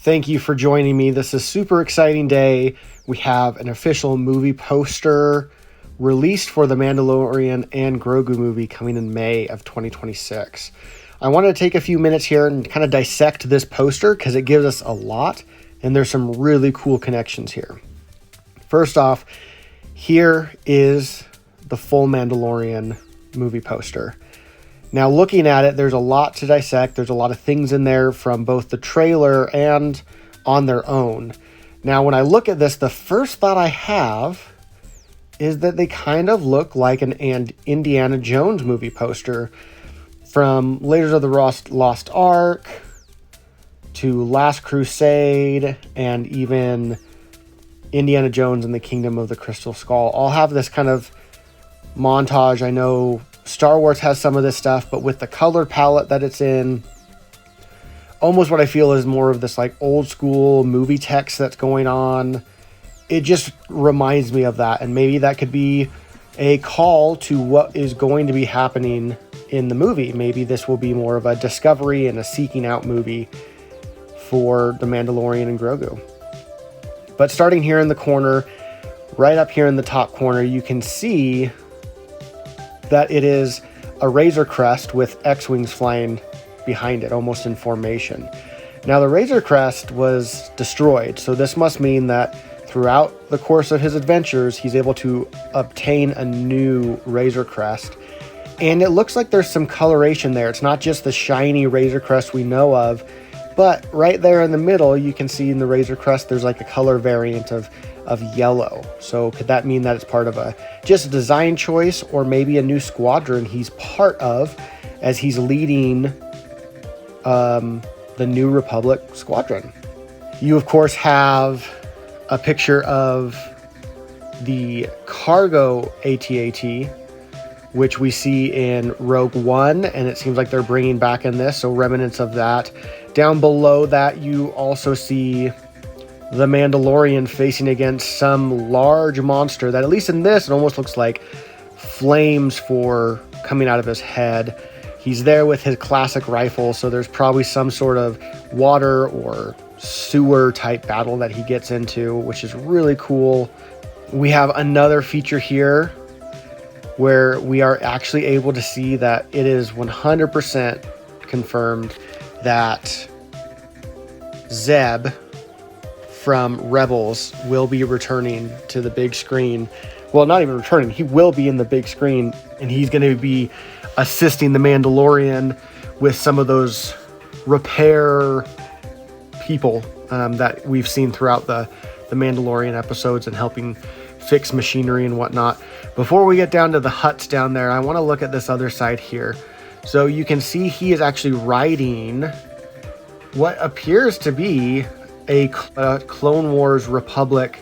Thank you for joining me. This is a super exciting day. We have an official movie poster released for the Mandalorian and Grogu movie coming in May of 2026. I wanted to take a few minutes here and kind of dissect this poster because it gives us a lot, and there's some really cool connections here. First off, here is the full Mandalorian movie poster. Now, looking at it, there's a lot to dissect. There's a lot of things in there from both the trailer and on their own. Now, when I look at this, the first thought I have is that they kind of look like an Indiana Jones movie poster, from Raiders of the Lost Ark to Last Crusade and even Indiana Jones and the Kingdom of the Crystal Skull. All have this kind of montage. I know Star Wars has some of this stuff, but with the color palette that it's in, almost what I feel is more of this like old school movie text that's going on. It just reminds me of that, and maybe that could be a call to what is going to be happening in the movie. Maybe this will be more of a discovery and a seeking out movie for the Mandalorian and Grogu. But starting here in the corner, right up here in the top corner, you can see that it is a Razor Crest with X-Wings flying behind it, almost in formation. Now, the Razor Crest was destroyed, so this must mean that throughout the course of his adventures, he's able to obtain a new Razor Crest. And it looks like there's some coloration there. It's not just the shiny Razor Crest we know of, but right there in the middle, you can see in the Razor Crest, there's like a color variant of yellow. So could that mean that it's part of just a design choice, or maybe a new squadron he's part of as he's leading the New Republic squadron? You, of course, have a picture of the cargo AT-AT, which we see in Rogue One, and it seems like they're bringing back in this, so remnants of that. Down below that, you also see the Mandalorian facing against some large monster that, at least in this, it almost looks like flames coming out of his head. He's there with his classic rifle, so there's probably some sort of water or sewer type battle that he gets into, which is really cool. We have another feature here where we are actually able to see that it is 100% confirmed that Zeb from Rebels will be returning to the big screen. Well, not even returning, he will be in the big screen, and he's going to be assisting the Mandalorian with some of those repair people that we've seen throughout the Mandalorian episodes, and helping fix machinery and whatnot. Before we get down to the huts down there, I want to look at this other side here. So you can see he is actually riding what appears to be a Clone Wars Republic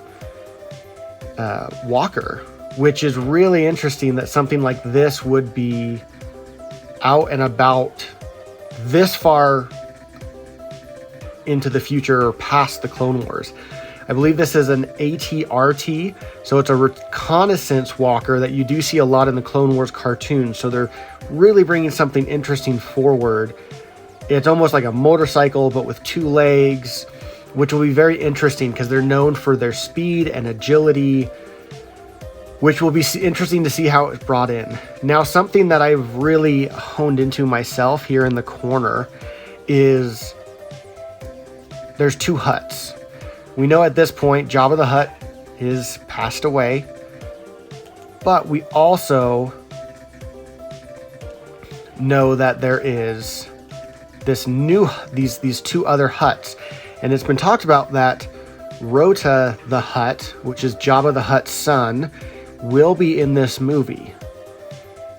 walker, which is really interesting that something like this would be out and about this far into the future or past the Clone Wars. I believe this is an AT-RT, so it's a reconnaissance walker that you do see a lot in the Clone Wars cartoons, so they're really bringing something interesting forward. It's almost like a motorcycle, but with two legs, which will be very interesting because they're known for their speed and agility, which will be interesting to see how it's brought in. Now, something that I've really honed into myself here in the corner is there's two huts. We know at this point Jabba the Hutt is passed away, but we also know that there is these two other huts, and it's been talked about that Rota the Hutt, which is Jabba the Hutt's son, will be in this movie.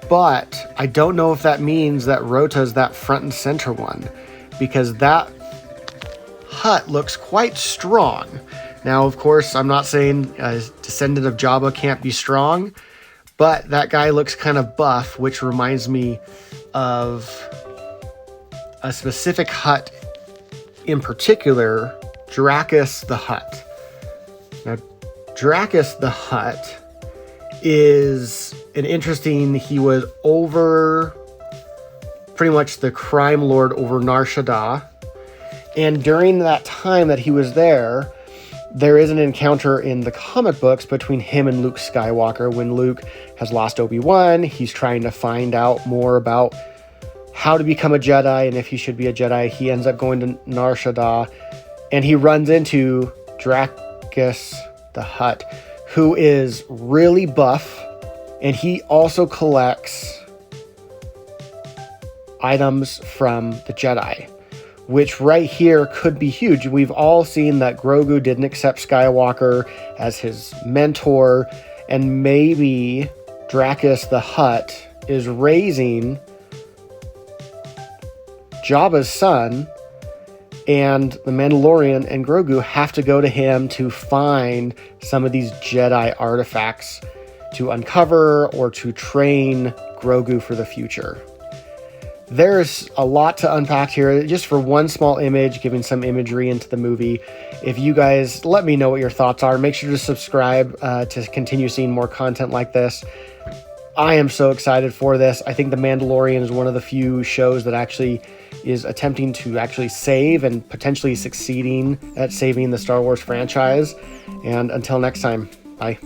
But I don't know if that means that Rota's that front and center one, because that hut looks quite strong. Now, of course, I'm not saying a descendant of Jabba can't be strong, but that guy looks kind of buff, which reminds me of a specific hut in particular, Dracus the Hutt. Now, Dracus the Hutt is an interesting, he was over pretty much the crime lord over Nar Shaddaa. And during that time that he was there is an encounter in the comic books between him and Luke Skywalker. When Luke has lost Obi-Wan, he's trying to find out more about how to become a Jedi and if he should be a Jedi. He ends up going to Nar Shaddaa, and he runs into Drakus the Hutt, who is really buff, and he also collects items from the Jedi, which right here could be huge. We've all seen that Grogu didn't accept Skywalker as his mentor, and maybe Drakus the Hutt is raising Jabba's son, and the Mandalorian and Grogu have to go to him to find some of these Jedi artifacts to uncover or to train Grogu for the future. There's a lot to unpack here just for one small image, giving some imagery into the movie. If you guys let me know what your thoughts are, make sure to subscribe to continue seeing more content like this. I am so excited for this. I think The Mandalorian is one of the few shows that actually is attempting to actually save and potentially succeeding at saving the Star Wars franchise. And until next time, bye.